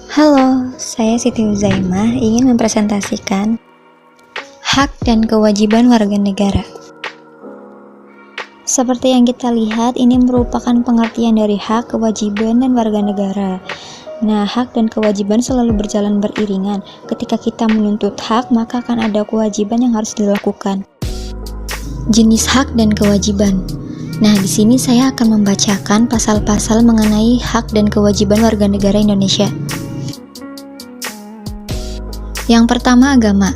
Halo, saya Siti Uzaimah ingin mempresentasikan hak dan kewajiban warga negara. Seperti yang kita lihat, ini merupakan pengertian dari hak, kewajiban, dan warga negara. Nah, hak dan kewajiban selalu berjalan beriringan. Ketika kita menuntut hak, maka akan ada kewajiban yang harus dilakukan. Jenis hak dan kewajiban. Nah, di sini saya akan membacakan pasal-pasal mengenai hak dan kewajiban warga negara Indonesia. Yang pertama, agama.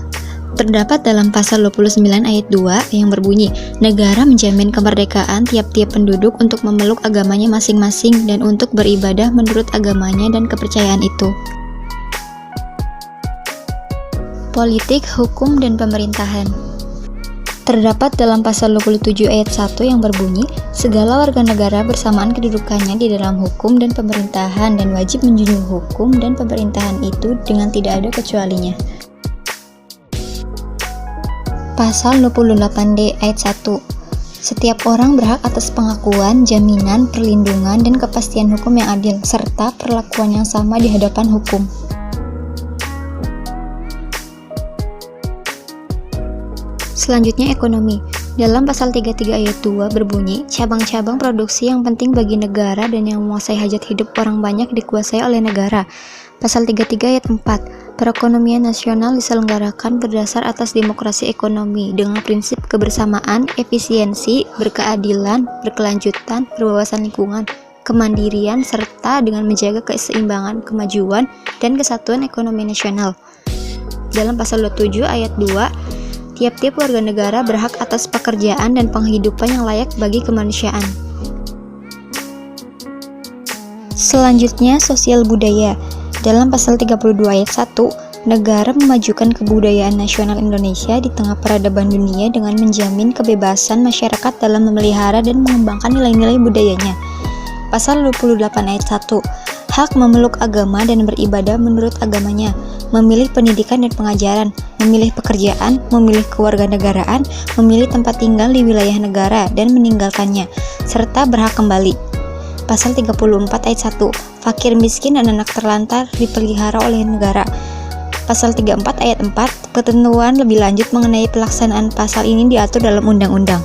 Terdapat dalam pasal 29 ayat 2 yang berbunyi, negara menjamin kemerdekaan tiap-tiap penduduk untuk memeluk agamanya masing-masing dan untuk beribadah menurut agamanya dan kepercayaan itu. Politik, hukum, dan pemerintahan. Terdapat dalam pasal 27 ayat 1 yang berbunyi, segala warga negara bersamaan kedudukannya di dalam hukum dan pemerintahan dan wajib menjunjung hukum dan pemerintahan itu dengan tidak ada kecualinya. Pasal 28D ayat 1. Setiap orang berhak atas pengakuan, jaminan, perlindungan, dan kepastian hukum yang adil, serta perlakuan yang sama di hadapan hukum. Selanjutnya, ekonomi. Dalam pasal 33 ayat 2 berbunyi, cabang-cabang produksi yang penting bagi negara dan yang menguasai hajat hidup orang banyak dikuasai oleh negara. Pasal 33 ayat 4, perekonomian nasional diselenggarakan berdasar atas demokrasi ekonomi dengan prinsip kebersamaan, efisiensi, berkeadilan, berkelanjutan, berwawasan lingkungan, kemandirian, serta dengan menjaga keseimbangan, kemajuan, dan kesatuan ekonomi nasional. Dalam pasal 27 ayat 2, tiap-tiap warga negara berhak atas pekerjaan dan penghidupan yang layak bagi kemanusiaan. Selanjutnya, sosial budaya. Dalam pasal 32 ayat 1, negara memajukan kebudayaan nasional Indonesia di tengah peradaban dunia dengan menjamin kebebasan masyarakat dalam memelihara dan mengembangkan nilai-nilai budayanya. Pasal 28 ayat 1, hak memeluk agama dan beribadah menurut agamanya, memilih pendidikan dan pengajaran, memilih pekerjaan, memilih kewarganegaraan, memilih tempat tinggal di wilayah negara dan meninggalkannya, serta berhak kembali. Pasal 34 ayat 1, fakir miskin dan anak terlantar dipelihara oleh negara. Pasal 34 ayat 4, ketentuan lebih lanjut mengenai pelaksanaan pasal ini diatur dalam undang-undang.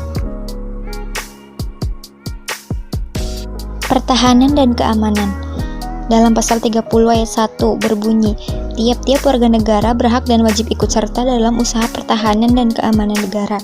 Pertahanan dan keamanan. Dalam pasal 30 ayat 1 berbunyi, tiap-tiap warga negara berhak dan wajib ikut serta dalam usaha pertahanan dan keamanan negara.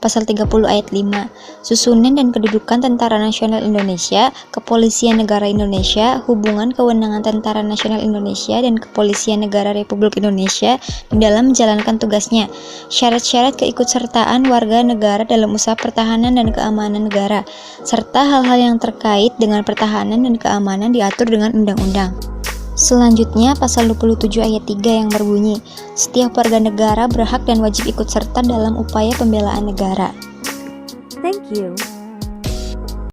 Pasal 30 ayat 5, susunan dan kedudukan Tentara Nasional Indonesia, Kepolisian Negara Indonesia, hubungan kewenangan Tentara Nasional Indonesia dan Kepolisian Negara Republik Indonesia di dalam menjalankan tugasnya, syarat-syarat keikutsertaan warga negara dalam usaha pertahanan dan keamanan negara, serta hal-hal yang terkait dengan pertahanan dan keamanan diatur dengan undang-undang. Selanjutnya, pasal 27 ayat 3 yang berbunyi, setiap warga negara berhak dan wajib ikut serta dalam upaya pembelaan negara. Thank you.